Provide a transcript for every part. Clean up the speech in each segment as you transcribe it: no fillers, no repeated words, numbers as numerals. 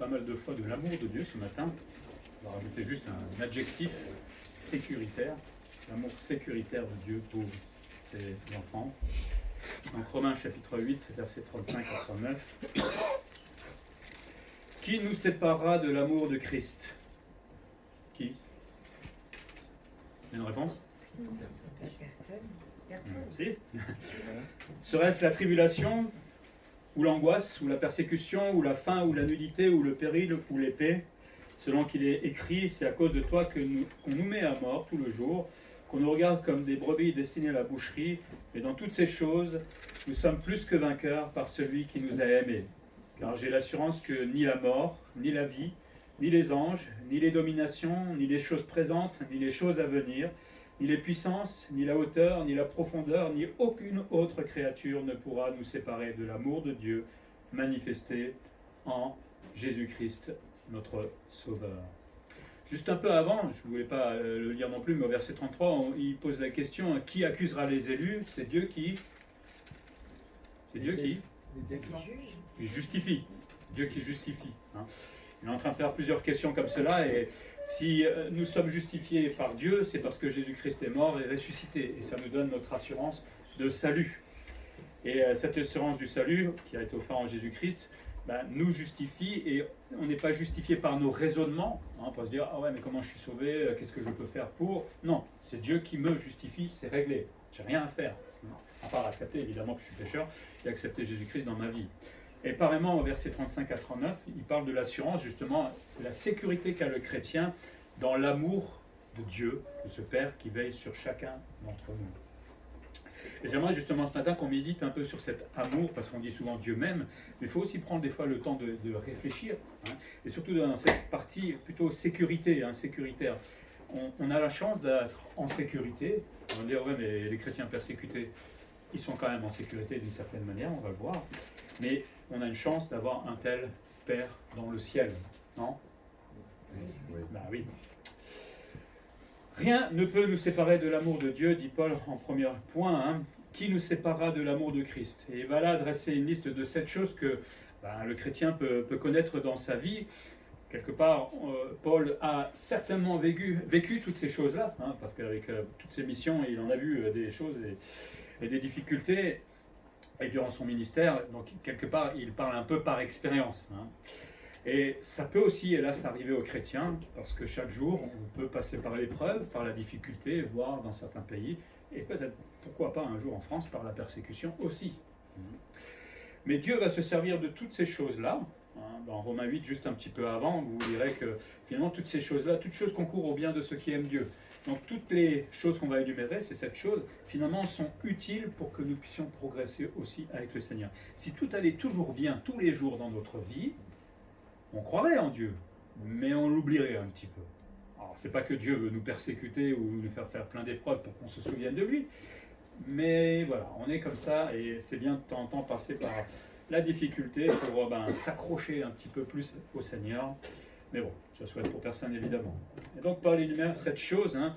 pas mal de fois de l'amour de Dieu ce matin. On va rajouter juste un adjectif sécuritaire, l'amour sécuritaire de Dieu pour ses enfants. Donc Romains chapitre 8, versets 35 à 39. Qui nous séparera de l'amour de Christ? Qui? Il y a une réponse? Personne. Si. Serait-ce la tribulation, ou l'angoisse, ou la persécution, ou la faim, ou la nudité, ou le péril, ou l'épée? Selon qu'il est écrit, c'est à cause de toi qu'on nous met à mort tout le jour, qu'on nous regarde comme des brebis destinées à la boucherie, mais dans toutes ces choses, nous sommes plus que vainqueurs par celui qui nous a aimés. Car j'ai l'assurance que ni la mort, ni la vie, ni les anges, ni les dominations, ni les choses présentes, ni les choses à venir, ni les puissances, ni la hauteur, ni la profondeur, ni aucune autre créature ne pourra nous séparer de l'amour de Dieu manifesté en Jésus-Christ, notre Sauveur. Juste un peu avant, je ne voulais pas le lire non plus, mais au verset 33, il pose la question, qui accusera les élus? C'est Dieu qui... C'est Dieu qui justifie. Dieu qui justifie. Hein. Il est en train de faire plusieurs questions comme cela, et si nous sommes justifiés par Dieu, c'est parce que Jésus-Christ est mort et ressuscité, et ça nous donne notre assurance de salut. Et cette assurance du salut, qui a été offerte en Jésus-Christ, nous justifie, et on n'est pas justifié par nos raisonnements, hein, pour se dire, ah ouais, mais comment je suis sauvé, qu'est-ce que je peux faire pour... Non, c'est Dieu qui me justifie, c'est réglé, j'ai rien à faire, à part accepter évidemment que je suis pécheur, et accepter Jésus-Christ dans ma vie. Et pareillement, au verset 35 à 39, il parle de l'assurance, justement, de la sécurité qu'a le chrétien dans l'amour de Dieu, de ce Père qui veille sur chacun d'entre nous. Et j'aimerais justement ce matin qu'on médite un peu sur cet amour, parce qu'on dit souvent Dieu m'aime, mais il faut aussi prendre des fois le temps de réfléchir, hein, et surtout dans cette partie plutôt sécurité, hein, sécuritaire. On a la chance d'être en sécurité. On va dire, ouais, mais les chrétiens persécutés, ils sont quand même en sécurité d'une certaine manière, on va le voir. Mais on a une chance d'avoir un tel Père dans le ciel, non? Oui. Ben oui. Rien ne peut nous séparer de l'amour de Dieu, dit Paul en premier point. Hein. Qui nous séparera de l'amour de Christ? Et il va là dresser une liste de 7 choses que le chrétien peut connaître dans sa vie. Quelque part, Paul a certainement vécu toutes ces choses-là, hein, parce qu'avec toutes ses missions, il en a vu des choses et des difficultés. Et durant son ministère, donc quelque part, il parle un peu par expérience. Hein. Et ça peut aussi, hélas, arriver aux chrétiens, parce que chaque jour, on peut passer par l'épreuve, par la difficulté, voire dans certains pays, et peut-être, pourquoi pas un jour en France, par la persécution aussi. Mais Dieu va se servir de toutes ces choses-là. Hein. Dans Romains 8, juste un petit peu avant, vous direz que finalement, toutes ces choses-là, toutes choses concourent au bien de ceux qui aiment Dieu. Donc toutes les choses qu'on va énumérer, ces 7 choses, finalement, sont utiles pour que nous puissions progresser aussi avec le Seigneur. Si tout allait toujours bien tous les jours dans notre vie, on croirait en Dieu, mais on l'oublierait un petit peu. Alors, c'est pas que Dieu veut nous persécuter ou nous faire plein d'épreuves pour qu'on se souvienne de lui, mais voilà, on est comme ça, et c'est bien de temps en temps passer par la difficulté pour s'accrocher un petit peu plus au Seigneur. Mais bon, je souhaite pour personne évidemment. Et donc Paul énumère cette chose, hein,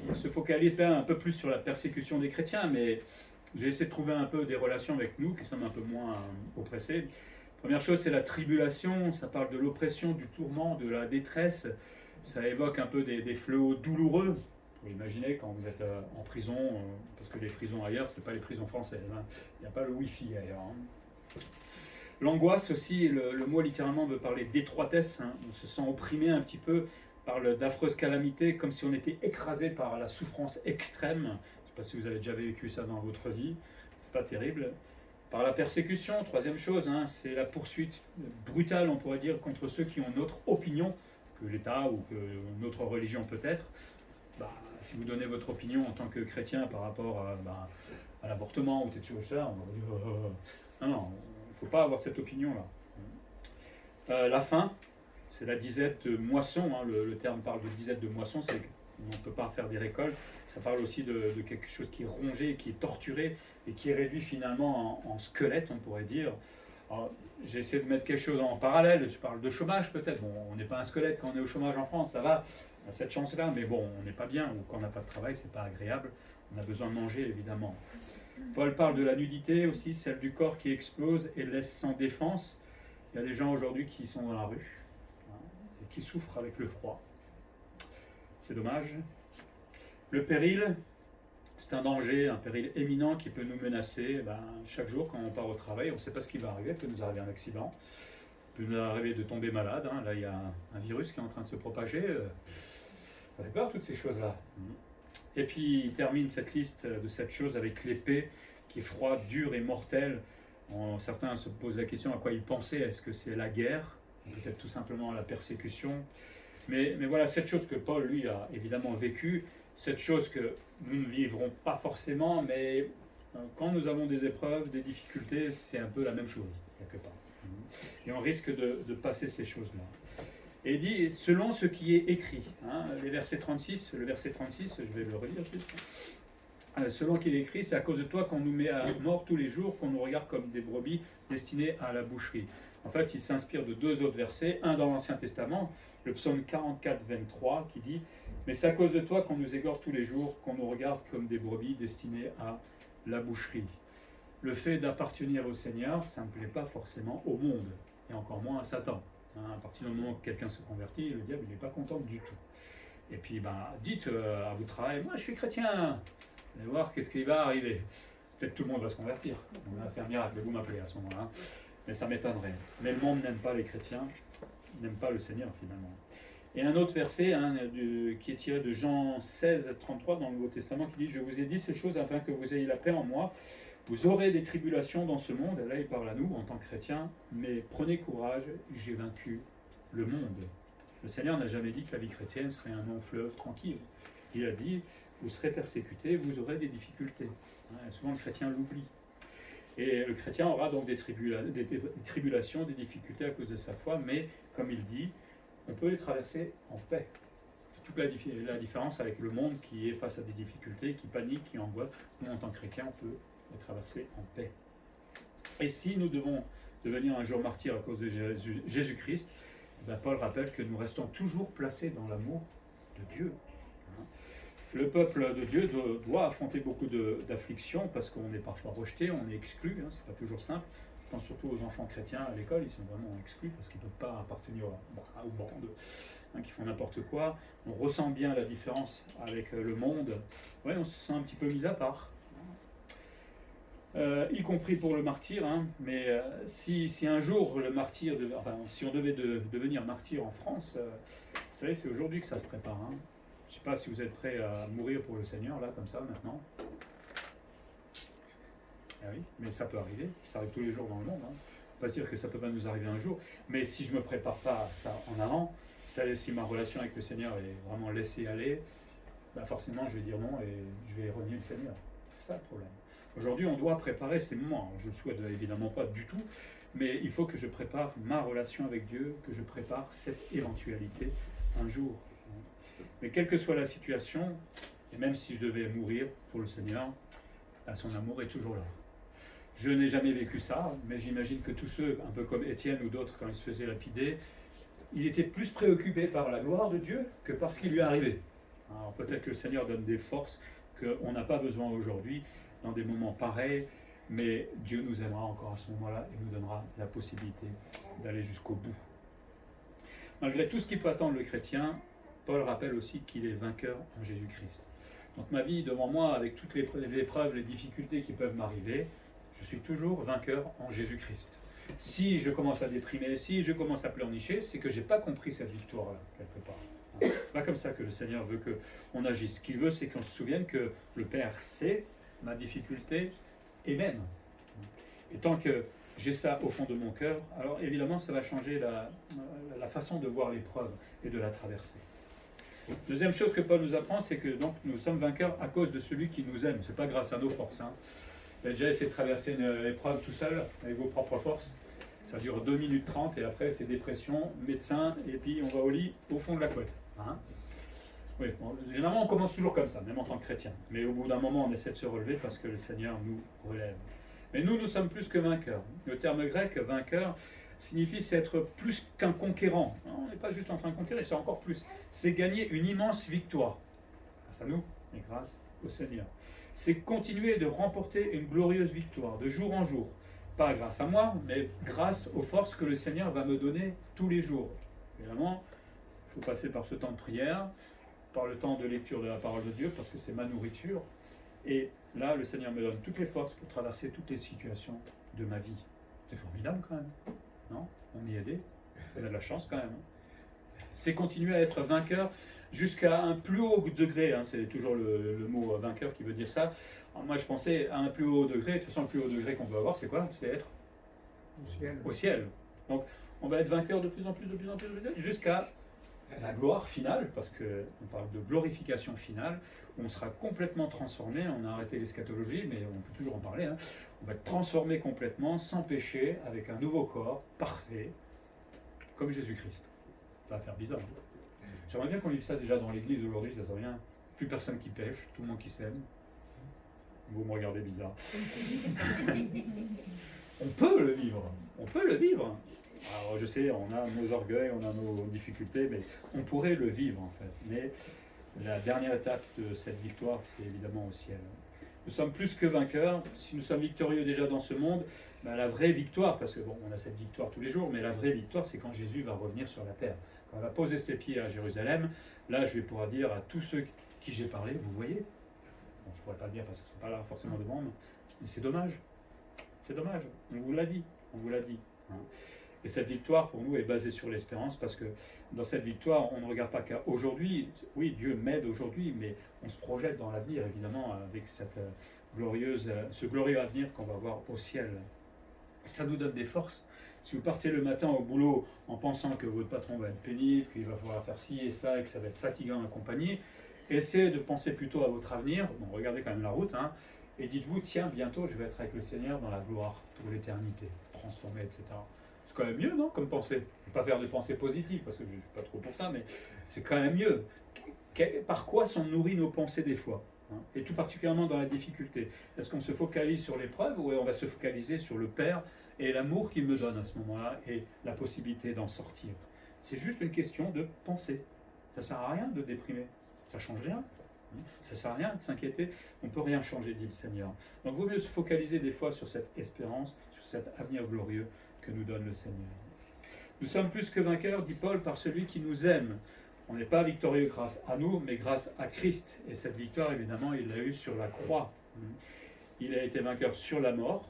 il se focalise là un peu plus sur la persécution des chrétiens, mais j'ai essayé de trouver un peu des relations avec nous qui sommes un peu moins oppressés. Première chose, c'est la tribulation, ça parle de l'oppression, du tourment, de la détresse, ça évoque un peu des fléaux douloureux. Vous imaginez quand vous êtes en prison, parce que les prisons ailleurs, ce n'est pas les prisons françaises, hein. Il n'y a pas le Wi-Fi ailleurs. Hein. L'angoisse aussi, le mot littéralement veut parler d'étroitesse, hein. On se sent opprimé un petit peu par d'affreuses calamités, comme si on était écrasé par la souffrance extrême. Je ne sais pas si vous avez déjà vécu ça dans votre vie, c'est pas terrible. Par la persécution, troisième chose, hein, c'est la poursuite brutale, on pourrait dire, contre ceux qui ont notre opinion, que l'État ou que notre religion peut-être. Si vous donnez votre opinion en tant que chrétien par rapport à l'avortement ou des choses là, on va dire non, il ne faut pas avoir cette opinion-là. La faim, c'est la disette de moisson, hein, le terme parle de disette de moisson, c'est qu'on ne peut pas faire des récoltes. Ça parle aussi de quelque chose qui est rongé, qui est torturé et qui est réduit finalement en squelette, on pourrait dire. Alors, j'ai essayé de mettre quelque chose en parallèle, je parle de chômage peut-être. Bon, on n'est pas un squelette quand on est au chômage en France, ça va, on a cette chance-là, mais bon, on n'est pas bien, ou quand on n'a pas de travail, c'est pas agréable, on a besoin de manger évidemment. Paul parle de la nudité aussi, celle du corps qui explose et laisse sans défense. Il y a des gens aujourd'hui qui sont dans la rue, hein, et qui souffrent avec le froid. C'est dommage. Le péril, c'est un danger, un péril éminent qui peut nous menacer. Chaque jour, quand on part au travail, on ne sait pas ce qui va arriver. Il peut nous arriver un accident, il peut nous arriver de tomber malade. Là, il y a un virus qui est en train de se propager. Ça fait peur, toutes ces choses-là. Et puis, il termine cette liste de cette chose avec l'épée qui est froide, dure et mortelle. Certains se posent la question à quoi ils pensaient. Est-ce que c'est la guerre? Peut-être tout simplement la persécution. Mais voilà, cette chose que Paul, lui, a évidemment vécue, cette chose que nous ne vivrons pas forcément, mais quand nous avons des épreuves, des difficultés, c'est un peu la même chose, quelque part. Et on risque de passer ces choses-là. Et il dit, selon ce qui est écrit, les versets 36, le verset 36, je vais le relire juste. Selon qu'il est écrit, c'est à cause de toi qu'on nous met à mort tous les jours, qu'on nous regarde comme des brebis destinées à la boucherie. En fait, il s'inspire de deux autres versets, un dans l'Ancien Testament, le psaume 44, 23, qui dit « Mais c'est à cause de toi qu'on nous égore tous les jours, qu'on nous regarde comme des brebis destinées à la boucherie. » Le fait d'appartenir au Seigneur, ça ne plaît pas forcément au monde, et encore moins à Satan. À partir du moment où quelqu'un se convertit, le diable n'est pas content du tout. Et puis, dites à votre travail, moi je suis chrétien, vous allez voir qu'est-ce qui va arriver. Peut-être tout le monde va se convertir. C'est un miracle, vous m'appelez à ce moment-là. Mais ça m'étonnerait. Mais le monde n'aime pas les chrétiens, n'aime pas le Seigneur finalement. Et un autre verset qui est tiré de Jean 16, 33 dans le Nouveau Testament qui dit « Je vous ai dit ces choses afin que vous ayez la paix en moi. Vous aurez des tribulations dans ce monde. » Et là, il parle à nous en tant que chrétiens. « Mais prenez courage, j'ai vaincu le monde. » Le Seigneur n'a jamais dit que la vie chrétienne serait un long fleuve tranquille. Il a dit « Vous serez persécutés, vous aurez des difficultés. » Souvent, le chrétien l'oublie. Et le chrétien aura donc des tribulations, des difficultés à cause de sa foi, mais comme il dit, on peut les traverser en paix. C'est toute la différence avec le monde qui est face à des difficultés, qui panique, qui angoisse. Nous, en tant que chrétiens, on peut les traverser en paix. Et si nous devons devenir un jour martyrs à cause de Jésus-Christ, Paul rappelle que nous restons toujours placés dans l'amour de Dieu. Le peuple de Dieu doit affronter beaucoup d'afflictions parce qu'on est parfois rejeté, on est exclu, c'est pas toujours simple. Je pense surtout aux enfants chrétiens à l'école, ils sont vraiment exclus parce qu'ils ne peuvent pas appartenir aux bandes qui font n'importe quoi. On ressent bien la différence avec le monde. Ouais, on se sent un petit peu mis à part. Y compris pour le martyr, mais si un jour le martyr, si on devait devenir martyr en France, vous savez, c'est aujourd'hui que ça se prépare. Je ne sais pas si vous êtes prêts à mourir pour le Seigneur, là, comme ça, maintenant. Ah oui, mais ça peut arriver, ça arrive tous les jours dans le monde. Pas dire que ça ne peut pas nous arriver un jour, mais si je ne me prépare pas à ça en avant, c'est-à-dire si ma relation avec le Seigneur est vraiment laissée aller, forcément je vais dire non et je vais renier le Seigneur. C'est ça le problème. Aujourd'hui, on doit préparer ces moments. Je ne le souhaite évidemment pas du tout, mais il faut que je prépare ma relation avec Dieu, que je prépare cette éventualité un jour. Mais quelle que soit la situation, et même si je devais mourir pour le Seigneur, son amour est toujours là. Je n'ai jamais vécu ça, mais j'imagine que tous ceux, un peu comme Étienne ou d'autres, quand ils se faisaient lapider, il était plus préoccupé par la gloire de Dieu que par ce qui lui arrivait. Alors peut-être que le Seigneur donne des forces qu'on n'a pas besoin aujourd'hui, dans des moments pareils, mais Dieu nous aimera encore à ce moment-là et nous donnera la possibilité d'aller jusqu'au bout. Malgré tout ce qui peut attendre le chrétien, Paul rappelle aussi qu'il est vainqueur en Jésus-Christ. Donc ma vie devant moi, avec toutes les épreuves, les difficultés qui peuvent m'arriver, je suis toujours vainqueur en Jésus-Christ. Si je commence à déprimer, si je commence à pleurnicher, c'est que je n'ai pas compris cette victoire-là, quelque part. C'est pas comme ça que le Seigneur veut qu'on agisse. Ce qu'il veut, c'est qu'on se souvienne que le Père sait ma difficulté et même. Et tant que j'ai ça au fond de mon cœur, alors évidemment, ça va changer la façon de voir l'épreuve et de la traverser. Deuxième chose que Paul nous apprend, c'est que donc, nous sommes vainqueurs à cause de celui qui nous aime. Ce n'est pas grâce à nos forces. Vous avez déjà essayé de traverser une épreuve tout seul, avec vos propres forces. Ça dure 2 minutes 30 et après c'est dépression, médecin, et puis on va au lit au fond de la couette. Oui, généralement on commence toujours comme ça, même en tant que chrétien. Mais au bout d'un moment on essaie de se relever parce que le Seigneur nous relève. Mais nous sommes plus que vainqueurs. Le terme grec, vainqueur, signifie c'est être plus qu'un conquérant. On n'est pas juste en train de conquérir, c'est encore plus. C'est gagner une immense victoire. Grâce à nous et grâce au Seigneur. C'est continuer de remporter une glorieuse victoire de jour en jour. pas grâce à moi, mais grâce aux forces que le Seigneur va me donner tous les jours. Évidemment, il faut passer par ce temps de prière, par le temps de lecture de la parole de Dieu, parce que c'est ma nourriture. Et là, le Seigneur me donne toutes les forces pour traverser toutes les situations de ma vie. C'est formidable quand même, non? On y est aidé, on a de la chance quand même. C'est continuer à être vainqueur jusqu'à un plus haut degré, hein. C'est toujours le mot vainqueur qui veut dire ça. Alors moi je pensais à un plus haut degré, de toute façon le plus haut degré qu'on peut avoir c'est quoi? C'est être au ciel. Donc on va être vainqueur de plus en plus, jusqu'à la gloire finale, parce qu'on parle de glorification finale, où on sera complètement transformé. On a arrêté l'eschatologie, mais on peut toujours en parler, hein. On va être transformé complètement, sans péché, avec un nouveau corps, parfait, comme Jésus-Christ. Ça va faire bizarre. J'aimerais bien qu'on vive ça déjà dans l'église aujourd'hui, ça sert à rien. Plus personne qui pêche, tout le monde qui s'aime. Vous me regardez bizarre. On peut le vivre, on peut le vivre. Alors je sais, on a nos orgueils, on a nos difficultés, mais on pourrait le vivre en fait. Mais la dernière étape de cette victoire, c'est évidemment au ciel. Nous sommes plus que vainqueurs. Si nous sommes victorieux déjà dans ce monde, ben la vraie victoire, parce que bon, on a cette victoire tous les jours, mais la vraie victoire, c'est quand Jésus va revenir sur la terre. Quand il va poser ses pieds à Jérusalem, là je vais pouvoir dire à tous ceux qui j'ai parlé, vous voyez, bon, je ne pourrais pas le dire parce qu'ils ne sont pas là forcément devant, mais c'est dommage. C'est dommage, on vous l'a dit, hein. Et cette victoire, pour nous, est basée sur l'espérance, parce que dans cette victoire, on ne regarde pas qu'à aujourd'hui. Oui, Dieu m'aide aujourd'hui, mais on se projette dans l'avenir, évidemment, avec ce glorieux avenir qu'on va voir au ciel. Ça nous donne des forces. Si vous partez le matin au boulot en pensant que votre patron va être pénible, qu'il va falloir faire ci et ça, et que ça va être fatigant et compagnie, essayez de penser plutôt à votre avenir. Bon, regardez quand même la route, hein, et dites-vous, tiens, bientôt, je vais être avec le Seigneur dans la gloire pour l'éternité, transformé, etc. C'est quand même mieux, non, comme pensée? Je ne vais pas faire de pensée positive, parce que je ne suis pas trop pour ça, mais c'est quand même mieux. Par quoi sont nourries nos pensées des fois, hein, et tout particulièrement dans la difficulté? Est-ce qu'on se focalise sur l'épreuve, ou on va se focaliser sur le Père et l'amour qu'il me donne à ce moment-là, et la possibilité d'en sortir? C'est juste une question de pensée. Ça ne sert à rien de déprimer. Ça ne change rien. Ça ne sert à rien de s'inquiéter. On ne peut rien changer, dit le Seigneur. Donc il vaut mieux se focaliser des fois sur cette espérance, sur cet avenir glorieux que nous donne le Seigneur. Nous sommes plus que vainqueurs, dit Paul, par celui qui nous aime. On n'est pas victorieux grâce à nous, mais grâce à Christ. Et cette victoire, évidemment, il l'a eue sur la croix. Il a été vainqueur sur la mort,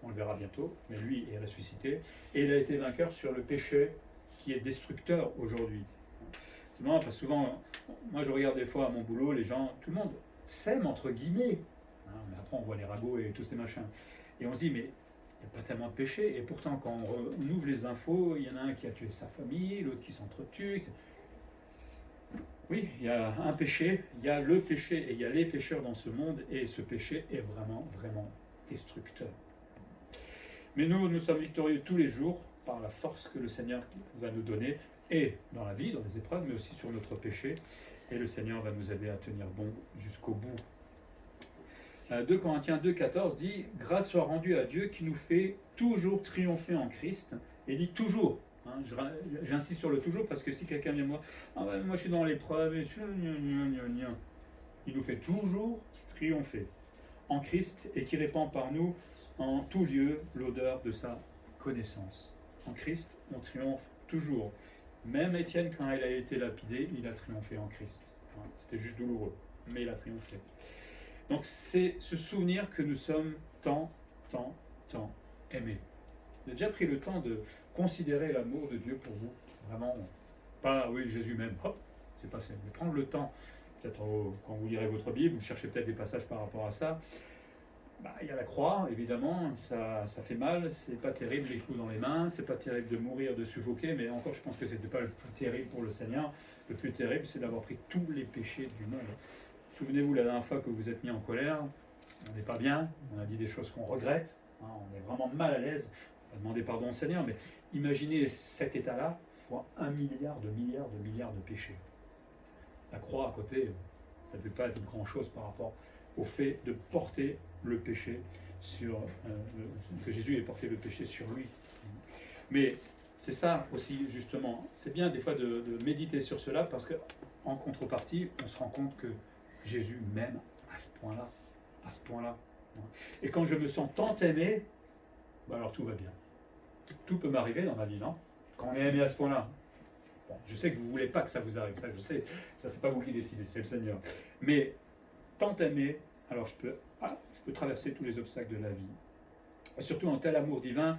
on le verra bientôt, mais lui est ressuscité. Et il a été vainqueur sur le péché qui est destructeur aujourd'hui. C'est marrant parce que souvent, moi je regarde des fois à mon boulot, les gens, tout le monde s'aime entre guillemets. Hein, mais après on voit les ragots et tous ces machins. Et on se dit, mais il n'y a pas tellement de péché. Et pourtant, quand on ouvre les infos, il y en a un qui a tué sa famille, l'autre qui s'entretue. Oui, il y a un péché, il y a le péché et il y a les pécheurs dans ce monde. Et ce péché est vraiment, vraiment destructeur. Mais nous sommes victorieux tous les jours par la force que le Seigneur va nous donner, et dans la vie, dans les épreuves, mais aussi sur notre péché. Et le Seigneur va nous aider à tenir bon jusqu'au bout. 2 Corinthiens 2,14 dit « Grâce soit rendue à Dieu qui nous fait toujours triompher en Christ ». Et dit « toujours ». Hein, j'insiste sur le « toujours » parce que si quelqu'un vient moi, « Ah ouais, moi je suis dans l'épreuve, il nous fait toujours triompher en Christ et qui répand par nous en tout lieu l'odeur de sa connaissance. En Christ, on triomphe toujours. Même Étienne, quand il a été lapidé, il a triomphé en Christ. C'était juste douloureux, mais il a triomphé. Donc c'est se souvenir que nous sommes tant aimés. Vous avez déjà pris le temps de considérer l'amour de Dieu pour vous? Vraiment, pas, oui, Jésus m'aime, hop, c'est pas ça. Mais prendre le temps, peut-être quand vous lirez votre Bible, vous cherchez peut-être des passages par rapport à ça. Il y a la croix, évidemment, ça fait mal, c'est pas terrible les clous dans les mains, c'est pas terrible de mourir, de suffoquer, mais encore je pense que c'était pas le plus terrible pour le Seigneur. Le plus terrible, c'est d'avoir pris tous les péchés du monde. Souvenez-vous la dernière fois que vous êtes mis en colère, on n'est pas bien, on a dit des choses qu'on regrette, hein, on est vraiment mal à l'aise, on va demander pardon au Seigneur, mais imaginez cet état-là, fois 1 milliard de péchés. La croix à côté, ça ne peut pas être une grande chose par rapport au fait de porter le péché que Jésus ait porté le péché sur lui. Mais c'est ça aussi, justement, c'est bien des fois de méditer sur cela, parce qu'en contrepartie, on se rend compte que Jésus m'aime à ce point-là. Et quand je me sens tant aimé, alors tout va bien. Tout peut m'arriver dans ma vie, non? Quand on est aimé à ce point-là. Bon, je sais que vous ne voulez pas que ça vous arrive, ça je sais, ça c'est pas vous qui décidez, c'est le Seigneur. Mais tant aimé, alors je peux traverser tous les obstacles de la vie. Et surtout en tel amour divin,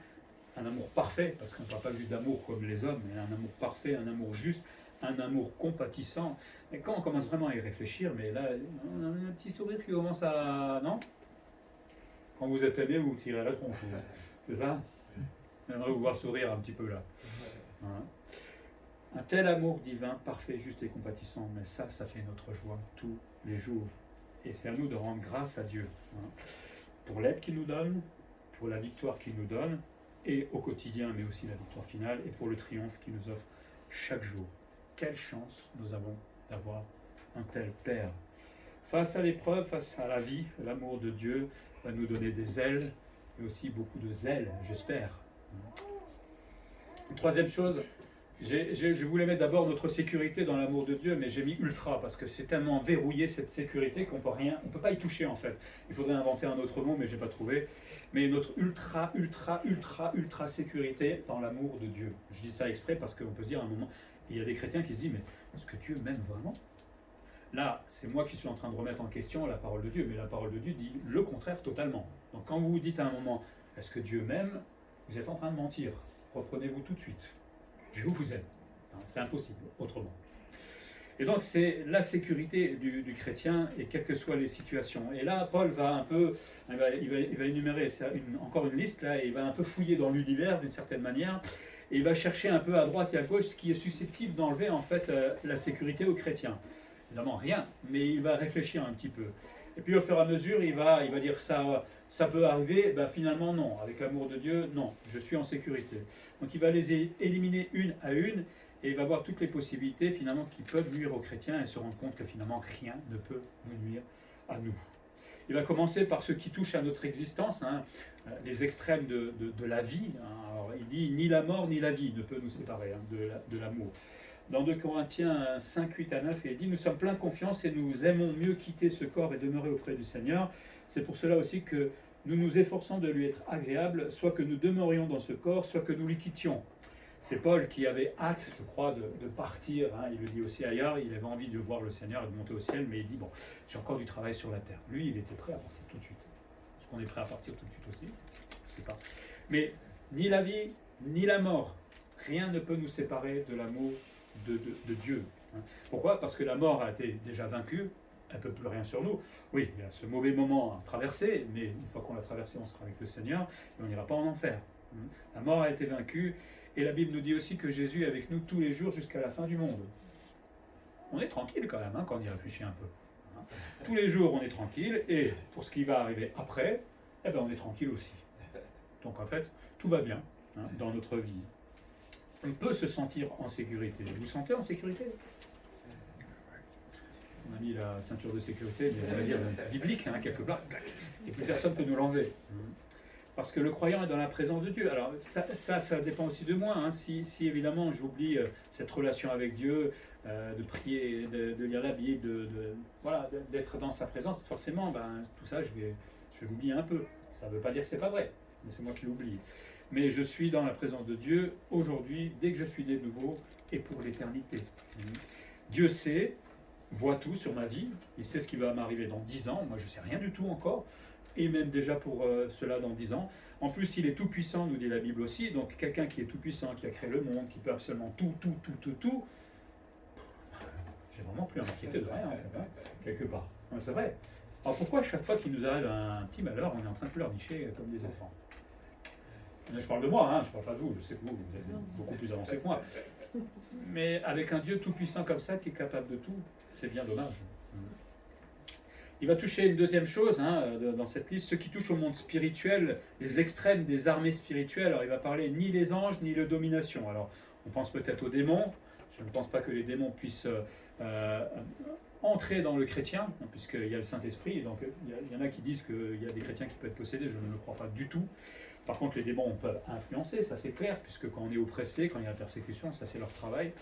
un amour parfait, parce qu'on ne parle pas juste d'amour comme les hommes, mais un amour parfait, un amour juste, un amour compatissant. Et quand on commence vraiment à y réfléchir, mais là, on a un petit sourire qui commence à... Non? Quand vous êtes aimé, vous tirez à la tronche. C'est ça? J'aimerais vous voir sourire un petit peu là. Hein? Un tel amour divin, parfait, juste et compatissant, mais ça fait notre joie tous les jours. Et c'est à nous de rendre grâce à Dieu. Hein? Pour l'aide qu'il nous donne, pour la victoire qu'il nous donne, et au quotidien, mais aussi la victoire finale, et pour le triomphe qu'il nous offre chaque jour. Quelle chance nous avons d'avoir un tel Père. Face à l'épreuve, face à la vie, l'amour de Dieu va nous donner des ailes, mais aussi beaucoup de zèle, j'espère. Une troisième chose, je voulais mettre d'abord notre sécurité dans l'amour de Dieu, mais j'ai mis ultra, parce que c'est tellement verrouillé cette sécurité qu'on ne peut pas y toucher en fait. Il faudrait inventer un autre mot, mais je n'ai pas trouvé. Mais notre ultra sécurité dans l'amour de Dieu. Je dis ça exprès parce qu'on peut se dire à un moment, il y a des chrétiens qui se disent, mais est-ce que Dieu m'aime vraiment? Là, c'est moi qui suis en train de remettre en question la parole de Dieu, mais la parole de Dieu dit le contraire totalement. Donc quand vous vous dites à un moment, est-ce que Dieu m'aime? Vous êtes en train de mentir. Reprenez-vous tout de suite. Dieu vous aime. C'est impossible, autrement. Et donc c'est la sécurité du chrétien, et quelles que soient les situations. Et là, Paul va un peu, il va énumérer encore une liste, là, et il va un peu fouiller dans l'univers d'une certaine manière, et il va chercher un peu à droite et à gauche ce qui est susceptible d'enlever en fait la sécurité aux chrétiens. Évidemment, rien, mais il va réfléchir un petit peu. Et puis au fur et à mesure, il va dire ça peut arriver, ben, finalement non, avec l'amour de Dieu, non, je suis en sécurité. Donc il va les éliminer une à une, et il va voir toutes les possibilités finalement qui peuvent nuire aux chrétiens, et se rendre compte que finalement rien ne peut nous nuire à nous. Il va commencer par ce qui touche à notre existence, hein, les extrêmes de la vie. Hein. Alors, il dit ni la mort ni la vie ne peut nous séparer hein, de l'amour. Dans 2 Corinthiens 5, 8 à 9, il dit « Nous sommes pleins de confiance et nous aimons mieux quitter ce corps et demeurer auprès du Seigneur. C'est pour cela aussi que nous nous efforçons de lui être agréables, soit que nous demeurions dans ce corps, soit que nous l'y quittions. » C'est Paul qui avait hâte, je crois, de partir. Hein. Il le dit aussi ailleurs, il avait envie de voir le Seigneur et de monter au ciel, mais il dit « Bon, j'ai encore du travail sur la terre. » Lui, il était prêt à partir tout de suite. Est-ce qu'on est prêt à partir tout de suite aussi? Je ne sais pas. Mais ni la vie, ni la mort, rien ne peut nous séparer de l'amour de Dieu. Pourquoi? Parce que la mort a été déjà vaincue, elle ne peut plus rien sur nous. Oui, il y a ce mauvais moment à traverser, mais une fois qu'on l'a traversé, on sera avec le Seigneur et on n'ira pas en enfer. La mort a été vaincue, et la Bible nous dit aussi que Jésus est avec nous tous les jours jusqu'à la fin du monde. On est tranquille quand même, hein, quand on y réfléchit un peu. Tous les jours, on est tranquille, et pour ce qui va arriver après, eh ben, on est tranquille aussi. Donc en fait, tout va bien hein, dans notre vie. On peut se sentir en sécurité. Vous vous sentez en sécurité? On a mis la ceinture de sécurité, mais on va dire biblique, hein, quelque part, et plus personne ne peut nous l'enlever. Parce que le croyant est dans la présence de Dieu. Alors ça dépend aussi de moi. Hein. Si évidemment j'oublie cette relation avec Dieu, de prier, de lire la Bible, voilà, d'être dans sa présence, forcément, ben, tout ça, je vais l'oublier un peu. Ça ne veut pas dire que ce n'est pas vrai, mais c'est moi qui l'oublie. Mais je suis dans la présence de Dieu aujourd'hui, dès que je suis né de nouveau, et pour l'éternité. Dieu sait, voit tout sur ma vie, il sait ce qui va m'arriver dans 10 ans, moi je ne sais rien du tout encore, et même déjà pour cela dans 10 ans. En plus, il est tout puissant, nous dit la Bible aussi, donc quelqu'un qui est tout puissant, qui a créé le monde, qui peut absolument tout, j'ai vraiment plus à m'inquiéter de rien, en fait, hein, quelque part. C'est vrai. Alors pourquoi chaque fois qu'il nous arrive un petit malheur, on est en train de pleurnicher comme des enfants? Je parle de moi, hein, je ne parle pas de vous, je sais que vous êtes beaucoup plus avancé que moi. Mais avec un Dieu tout-puissant comme ça, qui est capable de tout, c'est bien dommage. Il va toucher une deuxième chose hein, dans cette liste, ce qui touche au monde spirituel, les extrêmes des armées spirituelles. Alors il va parler ni les anges, ni les dominations. Alors on pense peut-être aux démons. Je ne pense pas que les démons puissent entrer dans le chrétien, hein, puisqu'il y a le Saint-Esprit. Donc il y en a qui disent qu'il y a des chrétiens qui peuvent être possédés, je ne le crois pas du tout. Par contre, les démons peuvent influencer, ça c'est clair, puisque quand on est oppressé, quand il y a la persécution, ça c'est leur travail.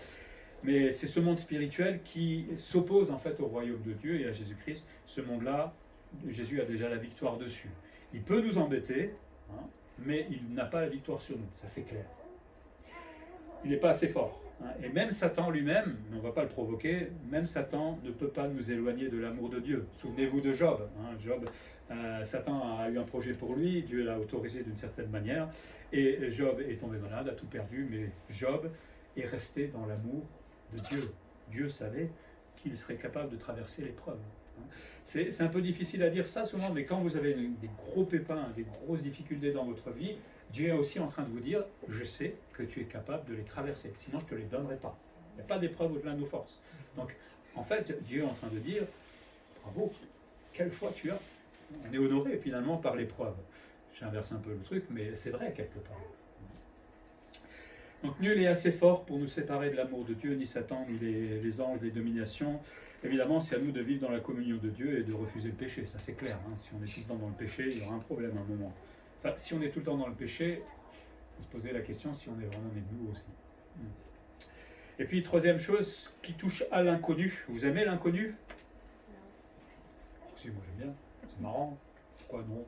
Mais c'est ce monde spirituel qui s'oppose en fait au royaume de Dieu et à Jésus-Christ. Ce monde-là, Jésus a déjà la victoire dessus. Il peut nous embêter, hein, mais il n'a pas la victoire sur nous, ça c'est clair. Il n'est pas assez fort. Et même Satan lui-même, mais on ne va pas le provoquer, même Satan ne peut pas nous éloigner de l'amour de Dieu. Souvenez-vous de Job. Job, Satan a eu un projet pour lui, Dieu l'a autorisé d'une certaine manière, et Job est tombé malade, a tout perdu, mais Job est resté dans l'amour de Dieu. Dieu savait qu'il serait capable de traverser l'épreuve. C'est un peu difficile à dire ça souvent, mais quand vous avez des gros pépins, des grosses difficultés dans votre vie, Dieu est aussi en train de vous dire, je sais que tu es capable de les traverser, sinon je ne te les donnerai pas. Il n'y a pas d'épreuve au-delà de nos forces. Donc, en fait, Dieu est en train de dire, bravo, quelle foi tu as. On est honoré finalement par l'épreuve. J'inverse un peu le truc, mais c'est vrai quelque part. Donc, nul n'est assez fort pour nous séparer de l'amour de Dieu, ni Satan, ni les anges, les dominations. Évidemment, c'est à nous de vivre dans la communion de Dieu et de refuser le péché, ça c'est clair. Si on est tout le temps dans le péché, il y aura un problème à un moment. Enfin, si on est tout le temps dans le péché, il faut se poser la question si on est vraiment né de nous aussi. Et puis, troisième chose qui touche à l'inconnu. Vous aimez l'inconnu? Si, moi j'aime bien. C'est marrant. Pourquoi non?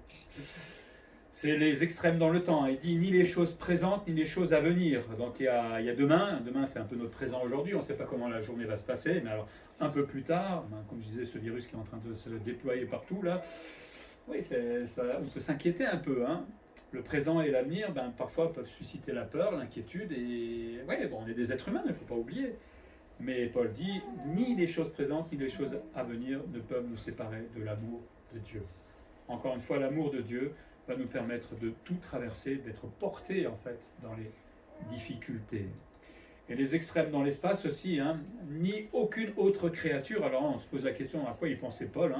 C'est les extrêmes dans le temps. Il dit ni les choses présentes, ni les choses à venir. Donc il y a demain. Demain, c'est un peu notre présent aujourd'hui. On ne sait pas comment la journée va se passer. Mais alors, un peu plus tard, comme je disais, ce virus qui est en train de se déployer partout, là, oui, on peut s'inquiéter un peu. Le présent et l'avenir, parfois, peuvent susciter la peur, l'inquiétude. Et ouais, bon, on est des êtres humains, il ne faut pas oublier. Mais Paul dit, ni les choses présentes, ni les choses à venir ne peuvent nous séparer de l'amour de Dieu. Encore une fois, l'amour de Dieu va nous permettre de tout traverser, d'être portés, en fait, dans les difficultés. Et les extrêmes dans l'espace aussi, ni aucune autre créature. Alors on se pose la question, à quoi il pensait Paul,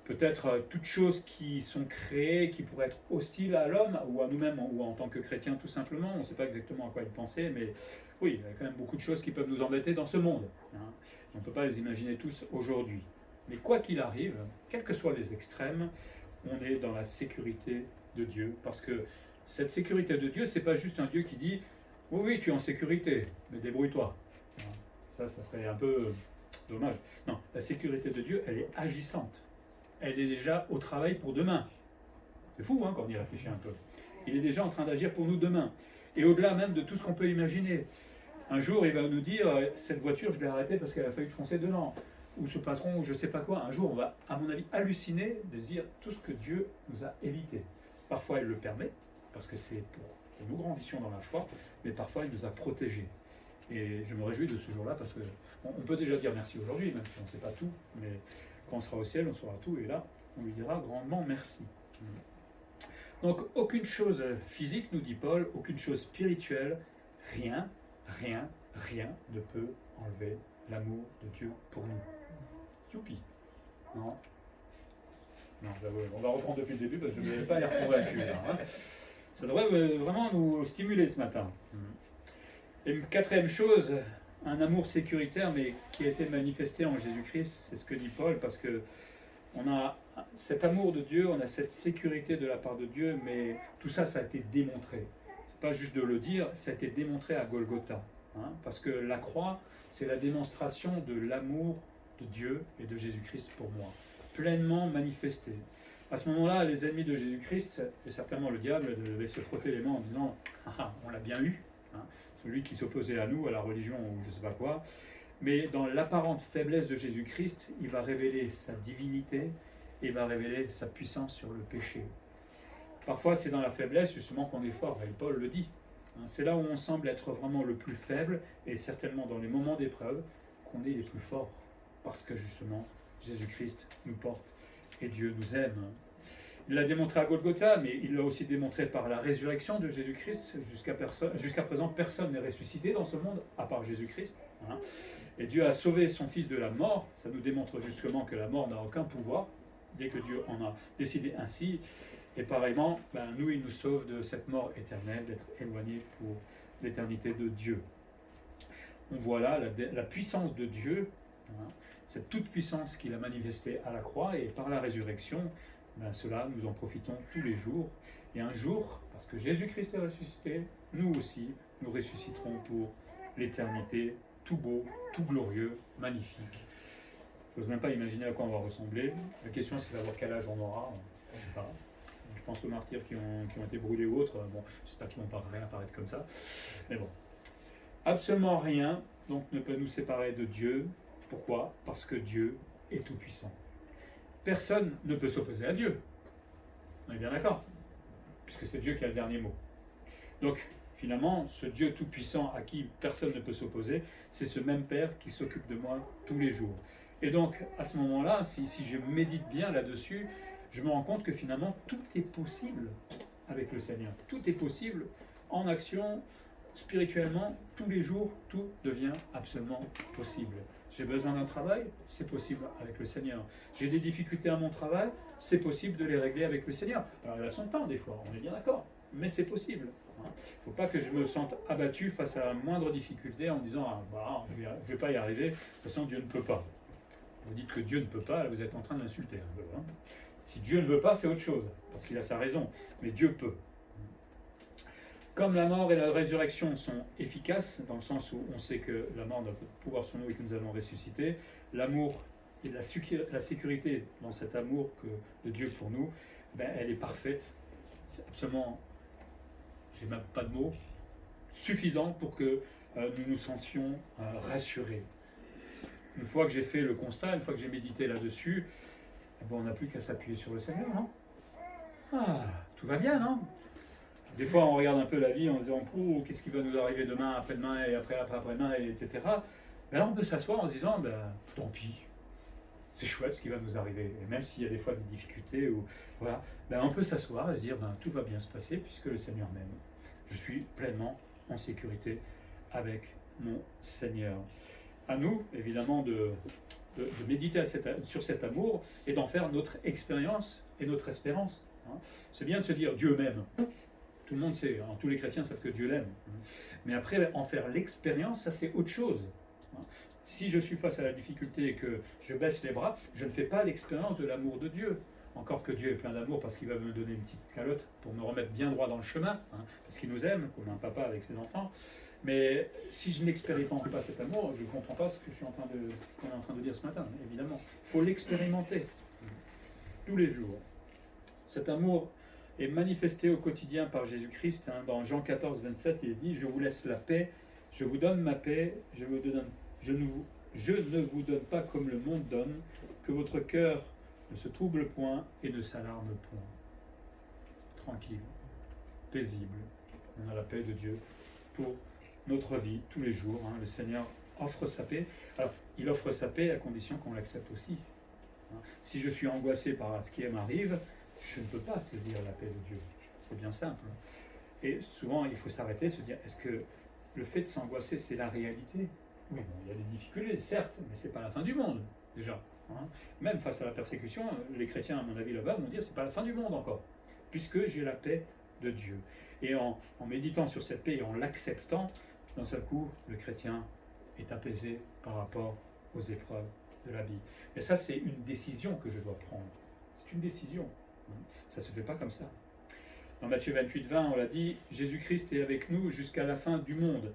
peut-être toutes choses qui sont créées, qui pourraient être hostiles à l'homme ou à nous-mêmes, ou en tant que chrétiens tout simplement. On ne sait pas exactement à quoi il pensait, mais oui, il y a quand même beaucoup de choses qui peuvent nous embêter dans ce monde. On ne peut pas les imaginer tous aujourd'hui. Mais quoi qu'il arrive, quels que soient les extrêmes, on est dans la sécurité de Dieu. Parce que cette sécurité de Dieu, ce n'est pas juste un Dieu qui dit « Oui, tu es en sécurité, mais débrouille-toi ». Ça serait un peu dommage. Non, la sécurité de Dieu, elle est agissante. Elle est déjà au travail pour demain. C'est fou quand on y réfléchit un peu. Il est déjà en train d'agir pour nous demain. Et au-delà même de tout ce qu'on peut imaginer. Un jour, il va nous dire, cette voiture, je l'ai arrêtée parce qu'elle a failli foncer dedans. Ou ce patron, ou je ne sais pas quoi. Un jour, on va, à mon avis, halluciner de se dire tout ce que Dieu nous a évité. Parfois, il le permet, parce que c'est pour que nous grandissions dans la foi, mais parfois, il nous a protégés. Et je me réjouis de ce jour-là, parce qu'on peut déjà dire merci aujourd'hui, même si on ne sait pas tout, mais quand on sera au ciel, on saura tout, et là, on lui dira grandement merci. Donc, aucune chose physique, nous dit Paul, aucune chose spirituelle, rien ne peut enlever l'amour de Dieu pour nous. Youpi. Non, on va reprendre depuis le début, parce que je ne vais pas l'air convaincu. Ça devrait vraiment nous stimuler ce matin. Et une quatrième chose, un amour sécuritaire, mais qui a été manifesté en Jésus-Christ, c'est ce que dit Paul, parce que on a cet amour de Dieu, on a cette sécurité de la part de Dieu, mais tout ça, ça a été démontré. C'est pas juste de le dire, ça a été démontré à Golgotha. Parce que la croix, c'est la démonstration de l'amour de Dieu et de Jésus-Christ pour moi, pleinement manifesté. À ce moment-là, les ennemis de Jésus-Christ, et certainement le diable, devaient se frotter les mains en disant « Ah, on l'a bien eu !» Celui qui s'opposait à nous, à la religion ou je ne sais pas quoi. Mais dans l'apparente faiblesse de Jésus-Christ, il va révéler sa divinité et va révéler sa puissance sur le péché. Parfois, c'est dans la faiblesse justement qu'on est fort, et Paul le dit. C'est là où on semble être vraiment le plus faible, et certainement dans les moments d'épreuve, qu'on est les plus forts. Parce que justement, Jésus-Christ nous porte et Dieu nous aime. Il l'a démontré à Golgotha, mais il l'a aussi démontré par la résurrection de Jésus-Christ. Jusqu'à présent, personne n'est ressuscité dans ce monde, à part Jésus-Christ. Et Dieu a sauvé son Fils de la mort. Ça nous démontre justement que la mort n'a aucun pouvoir, dès que Dieu en a décidé ainsi. Et pareillement, nous, il nous sauve de cette mort éternelle, d'être éloignés pour l'éternité de Dieu. On voit là la puissance de Dieu, cette toute puissance qu'il a manifestée à la croix, et par la résurrection, cela, nous en profitons tous les jours. Et un jour, parce que Jésus-Christ est ressuscité, nous aussi, nous ressusciterons pour l'éternité, tout beau, tout glorieux, magnifique. Je n'ose même pas imaginer à quoi on va ressembler. La question, c'est d'avoir quel âge on aura. Je ne sais pas. Je pense aux martyrs qui ont été brûlés ou autres. Bon, j'espère qu'ils ne vont pas réapparaître comme ça. Mais bon. Absolument rien donc ne peut nous séparer de Dieu. Pourquoi? Parce que Dieu est tout-puissant. Personne ne peut s'opposer à Dieu. On est bien d'accord? Puisque c'est Dieu qui a le dernier mot. Donc, finalement, ce Dieu tout-puissant à qui personne ne peut s'opposer, c'est ce même Père qui s'occupe de moi tous les jours. Et donc, à ce moment-là, si je médite bien là-dessus, je me rends compte que finalement, tout est possible avec le Seigneur. Tout est possible en action, spirituellement, tous les jours, tout devient absolument possible. J'ai besoin d'un travail, c'est possible avec le Seigneur. J'ai des difficultés à mon travail, c'est possible de les régler avec le Seigneur. Alors, elles sont pas des fois, on est bien d'accord, mais c'est possible. Il ne faut pas que je me sente abattu face à la moindre difficulté en me disant ah, bah, je ne vais pas y arriver, de toute façon Dieu ne peut pas. Vous dites que Dieu ne peut pas, là, vous êtes en train de l'insulter un peu. Hein. Si Dieu ne veut pas, c'est autre chose, parce qu'il a sa raison, mais Dieu peut. Comme la mort et la résurrection sont efficaces, dans le sens où on sait que la mort n'a pas de pouvoir sur nous et que nous allons ressusciter, l'amour et la sécurité dans cet amour de Dieu pour nous, ben, elle est parfaite. C'est absolument, j'ai même pas de mots, suffisant pour que nous nous sentions rassurés. Une fois que j'ai fait le constat, une fois que j'ai médité là-dessus, eh ben, on n'a plus qu'à s'appuyer sur le Seigneur, non? Ah, tout va bien, non? Des fois, on regarde un peu la vie en se disant oh, qu'est-ce qui va nous arriver demain, après-demain, et après-demain, etc. Mais là, on peut s'asseoir en se disant ben, tant pis, c'est chouette ce qui va nous arriver. Et même s'il y a des fois des difficultés, ou, voilà, ben, on peut s'asseoir et se dire ben, tout va bien se passer puisque le Seigneur m'aime. Je suis pleinement en sécurité avec mon Seigneur. À nous, évidemment, de méditer sur cet amour et d'en faire notre expérience et notre espérance. Hein. C'est bien de se dire Dieu m'aime. Tout le monde sait, hein, tous les chrétiens savent que Dieu l'aime. Mais après, en faire l'expérience, ça c'est autre chose. Si je suis face à la difficulté et que je baisse les bras, je ne fais pas l'expérience de l'amour de Dieu. Encore que Dieu est plein d'amour parce qu'il va me donner une petite calotte pour me remettre bien droit dans le chemin, hein, parce qu'il nous aime, comme un papa avec ses enfants. Mais si je n'expérimente pas cet amour, je ne comprends pas ce que qu'on est en train de dire ce matin, évidemment. Il faut l'expérimenter tous les jours. Cet amour est manifesté au quotidien par Jésus-Christ. Hein, dans Jean 14, 27, il dit « Je vous laisse la paix, je vous donne ma paix, je ne vous donne pas comme le monde donne, que votre cœur ne se trouble point et ne s'alarme point. » Tranquille, paisible, on a la paix de Dieu pour notre vie tous les jours. Hein. Le Seigneur offre sa paix. Alors, il offre sa paix à condition qu'on l'accepte aussi. Hein. Si je suis angoissé par ce qui m'arrive, je ne peux pas saisir la paix de Dieu. C'est bien simple. Et souvent, il faut s'arrêter, se dire, est-ce que le fait de s'angoisser, c'est la réalité? Oui, bon, il y a des difficultés, certes, mais ce n'est pas la fin du monde, déjà. Hein. Même face à la persécution, les chrétiens, à mon avis, là-bas, vont dire, c'est pas la fin du monde encore, puisque j'ai la paix de Dieu. Et en méditant sur cette paix et en l'acceptant, d'un seul coup, le chrétien est apaisé par rapport aux épreuves de la vie. Et ça, c'est une décision que je dois prendre. C'est une décision. Ça ne se fait pas comme ça. Dans Matthieu 28, 20, on l'a dit, Jésus-Christ est avec nous jusqu'à la fin du monde.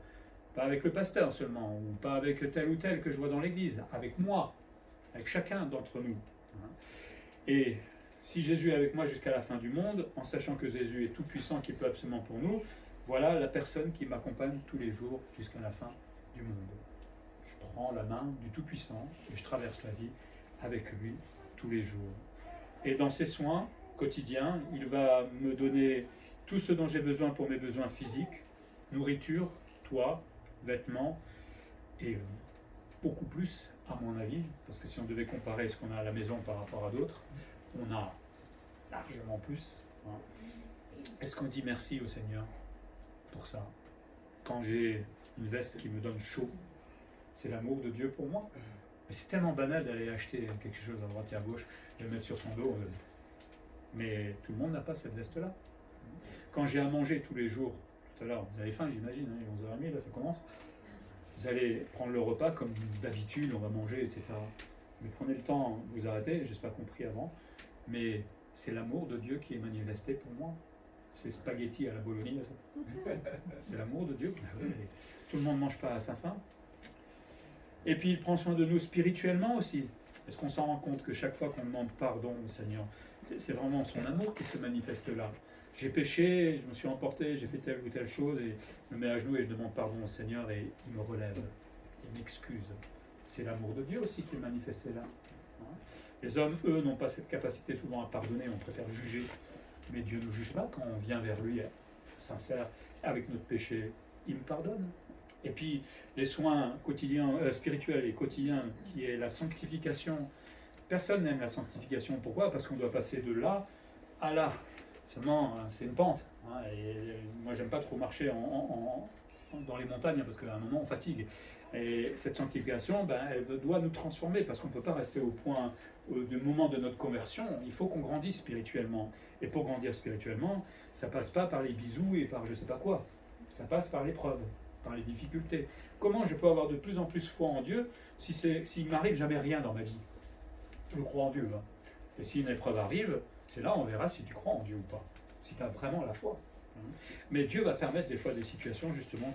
Pas avec le pasteur seulement, ou pas avec tel ou tel que je vois dans l'église, avec moi, avec chacun d'entre nous. Et si Jésus est avec moi jusqu'à la fin du monde, en sachant que Jésus est tout-puissant, qui peut absolument pour nous, voilà la personne qui m'accompagne tous les jours jusqu'à la fin du monde. Je prends la main du Tout-Puissant et je traverse la vie avec lui tous les jours. Et dans ses soins quotidiens, il va me donner tout ce dont j'ai besoin pour mes besoins physiques, nourriture, toit, vêtements, et beaucoup plus à mon avis, parce que si on devait comparer ce qu'on a à la maison par rapport à d'autres, on a largement plus. Hein. Est-ce qu'on dit merci au Seigneur pour ça? Quand j'ai une veste qui me donne chaud, c'est l'amour de Dieu pour moi. Mais c'est tellement banal d'aller acheter quelque chose à droite et à gauche, de le mettre sur son dos. Mais tout le monde n'a pas cette veste-là. Quand j'ai à manger tous les jours, tout à l'heure, vous avez faim, j'imagine, hein, il est 11h30, là ça commence. Vous allez prendre le repas comme d'habitude, on va manger, etc. Mais prenez le temps de vous arrêter, j'espère compris avant, mais c'est l'amour de Dieu qui est manifesté pour moi. C'est spaghetti à la bolognaise. C'est l'amour de Dieu. Tout le monde ne mange pas à sa faim. Et puis il prend soin de nous spirituellement aussi. Est-ce qu'on s'en rend compte que chaque fois qu'on demande pardon au Seigneur, c'est vraiment son amour qui se manifeste là? J'ai péché, je me suis emporté, j'ai fait telle ou telle chose, et je me mets à genoux et je demande pardon au Seigneur, et il me relève, il m'excuse. C'est l'amour de Dieu aussi qui est manifesté là. Les hommes, eux, n'ont pas cette capacité souvent à pardonner, on préfère juger. Mais Dieu ne nous juge pas quand on vient vers lui sincère, avec notre péché, il me pardonne. Et puis, les soins quotidiens, spirituels et quotidiens, qui est la sanctification. Personne n'aime la sanctification. Pourquoi? Parce qu'on doit passer de là à là. Seulement, c'est une pente. Et moi, j'aime pas trop marcher dans les montagnes, parce qu'à un moment, on fatigue. Et cette sanctification, elle doit nous transformer, parce qu'on ne peut pas rester au point du moment de notre conversion. Il faut qu'on grandisse spirituellement. Et pour grandir spirituellement, ça passe pas par les bisous et par je sais pas quoi. Ça passe par l'épreuve, par les difficultés. Comment je peux avoir de plus en plus foi en Dieu s'il m'arrive jamais rien dans ma vie? Je crois en Dieu. Et si une épreuve arrive, c'est là on verra si tu crois en Dieu ou pas. Si tu as vraiment la foi. Mais Dieu va permettre des fois des situations justement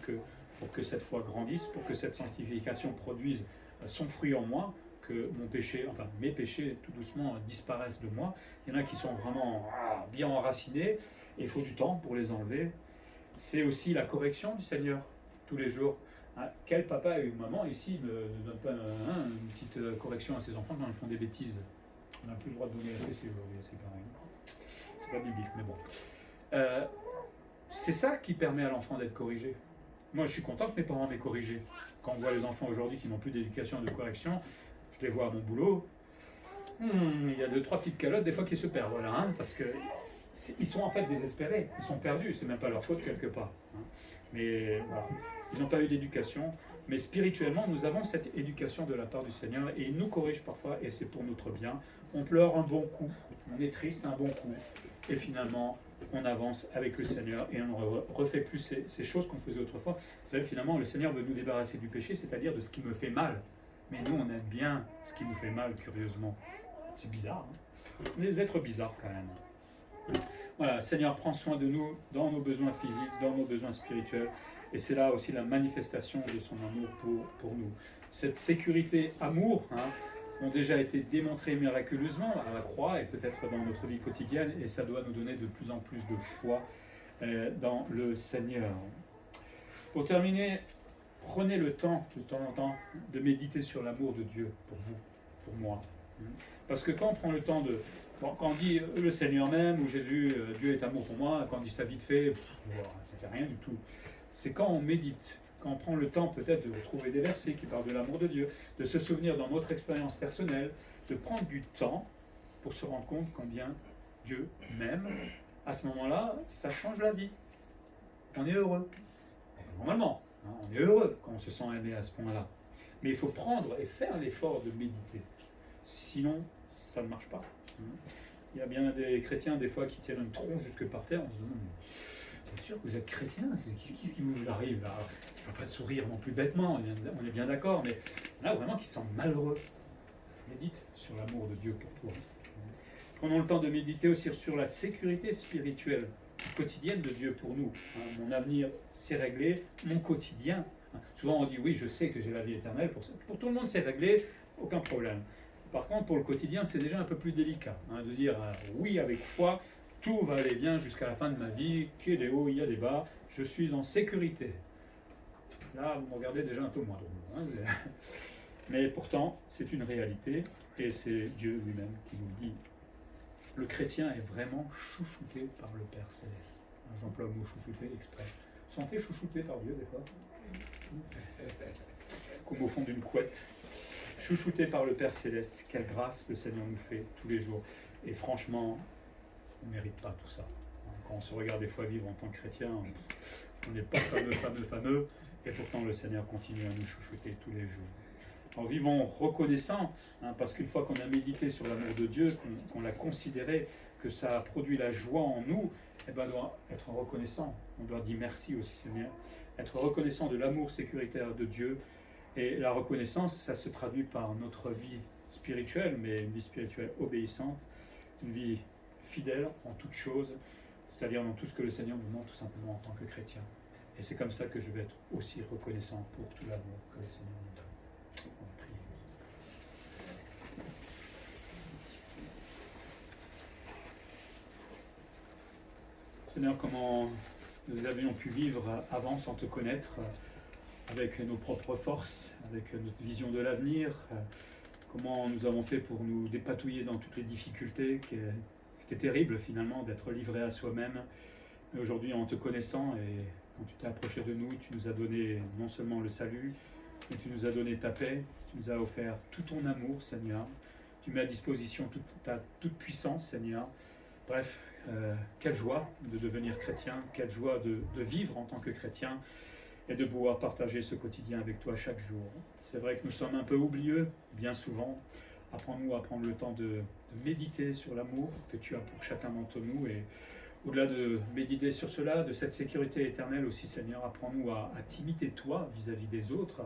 pour que cette foi grandisse, pour que cette sanctification produise son fruit en moi, que mon péché, enfin mes péchés tout doucement disparaissent de moi. Il y en a qui sont vraiment bien enracinés, et il faut du temps pour les enlever. C'est aussi la correction du Seigneur, tous les jours. Quel papa et maman ici ne donne pas une petite correction à ses enfants quand ils font des bêtises? On n'a plus le droit de donner la PC aujourd'hui, c'est pareil. C'est pas biblique, mais bon. C'est ça qui permet à l'enfant d'être corrigé. Moi, je suis content que mes parents m'aient corrigé. Quand on voit les enfants aujourd'hui qui n'ont plus d'éducation et de correction, je les vois à mon boulot, il y a 2-3 petites calottes des fois qui se perdent, voilà, parce qu'ils sont en fait désespérés, ils sont perdus, c'est même pas leur faute quelque part. Mais voilà, ils n'ont pas eu d'éducation, mais spirituellement, nous avons cette éducation de la part du Seigneur, et il nous corrige parfois, et c'est pour notre bien. On pleure un bon coup, on est triste un bon coup, et finalement, on avance avec le Seigneur, et on ne refait plus ces choses qu'on faisait autrefois. Vous savez, finalement, le Seigneur veut nous débarrasser du péché, c'est-à-dire de ce qui me fait mal. Mais nous, on aime bien ce qui nous fait mal, curieusement. C'est bizarre, hein? On est des êtres bizarres, quand même. Voilà, le Seigneur prend soin de nous dans nos besoins physiques, dans nos besoins spirituels. Et c'est là aussi la manifestation de son amour pour nous. Cette sécurité, amour, ont déjà été démontrées miraculeusement à la croix et peut-être dans notre vie quotidienne. Et ça doit nous donner de plus en plus de foi dans le Seigneur. Pour terminer, prenez le temps, de temps en temps, de méditer sur l'amour de Dieu pour vous, pour moi. Parce que quand on prend le temps de... Bon, quand on dit le Seigneur m'aime, ou Jésus, Dieu est amour pour moi, quand on dit ça vite fait, ça fait rien du tout. C'est quand on médite, quand on prend le temps peut-être de retrouver des versets qui parlent de l'amour de Dieu, de se souvenir dans notre expérience personnelle, de prendre du temps pour se rendre compte combien Dieu m'aime. À ce moment-là, ça change la vie. On est heureux. Normalement, on est heureux quand on se sent aimé à ce point-là. Mais il faut prendre et faire l'effort de méditer. Sinon, ça ne marche pas. Il y a bien des chrétiens, des fois, qui tirent une tronche jusque par terre. On se demande, c'est sûr que vous êtes chrétien, qu'est-ce qui vous arrive là? Il ne faut pas sourire non plus bêtement, on est bien d'accord, mais il y en a vraiment qui sont malheureux. Médite sur l'amour de Dieu pour toi. Prenons le temps de méditer aussi sur la sécurité spirituelle quotidienne de Dieu pour nous. Mon avenir, c'est réglé, mon quotidien. Souvent on dit oui, je sais que j'ai la vie éternelle, pour tout le monde c'est réglé, aucun problème. Par contre, pour le quotidien, c'est déjà un peu plus délicat de dire oui avec foi, tout va aller bien jusqu'à la fin de ma vie, qu'il y a des hauts, il y a des bas, je suis en sécurité. Là, vous me regardez déjà un peu moins drôle. Mais pourtant, c'est une réalité, et c'est Dieu lui-même qui nous le dit. Le chrétien est vraiment chouchouté par le Père Céleste. J'emploie le mot chouchouté exprès. Vous sentez chouchouté par Dieu des fois? Comme au fond d'une couette. Chouchouté par le Père Céleste, quelle grâce le Seigneur nous fait tous les jours. Et franchement, on ne mérite pas tout ça. Quand on se regarde des fois vivre en tant que chrétien, on n'est pas fameux, et pourtant le Seigneur continue à nous chouchouter tous les jours. Alors vivons reconnaissants, parce qu'une fois qu'on a médité sur l'amour de Dieu, qu'on l'a considéré, que ça a produit la joie en nous, on doit être reconnaissant. On doit dire merci aussi, Seigneur. Être reconnaissant de l'amour sécuritaire de Dieu. Et la reconnaissance, ça se traduit par notre vie spirituelle, mais une vie spirituelle obéissante, une vie fidèle en toutes choses, c'est-à-dire dans tout ce que le Seigneur nous demande tout simplement en tant que chrétien. Et c'est comme ça que je vais être aussi reconnaissant pour tout l'amour que le Seigneur nous donne. On va prier. Seigneur, comment nous avions pu vivre avant sans te connaître, avec nos propres forces, avec notre vision de l'avenir, comment nous avons fait pour nous dépatouiller dans toutes les difficultés. C'était terrible finalement d'être livré à soi-même. Mais aujourd'hui, en te connaissant et quand tu t'es approché de nous, tu nous as donné non seulement le salut, mais tu nous as donné ta paix, tu nous as offert tout ton amour, Seigneur. Tu mets à disposition ta toute puissance, Seigneur. Bref, quelle joie de devenir chrétien, quelle joie de vivre en tant que chrétien et de pouvoir partager ce quotidien avec toi chaque jour. C'est vrai que nous sommes un peu oublieux, bien souvent. Apprends-nous à prendre le temps de méditer sur l'amour que tu as pour chacun d'entre nous et au-delà de méditer sur cela, de cette sécurité éternelle aussi, Seigneur, apprends-nous à t'imiter toi vis-à-vis des autres,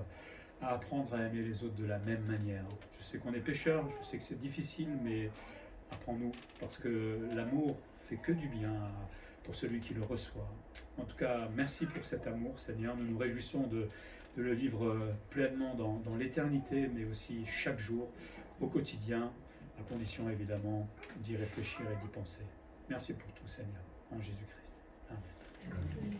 à apprendre à aimer les autres de la même manière. Je sais qu'on est pécheurs, je sais que c'est difficile, mais apprends-nous, parce que l'amour fait que du bien pour celui qui le reçoit. En tout cas, merci pour cet amour, Seigneur. Nous nous réjouissons de le vivre pleinement dans l'éternité, mais aussi chaque jour, au quotidien, à condition évidemment d'y réfléchir et d'y penser. Merci pour tout, Seigneur, en Jésus-Christ. Amen.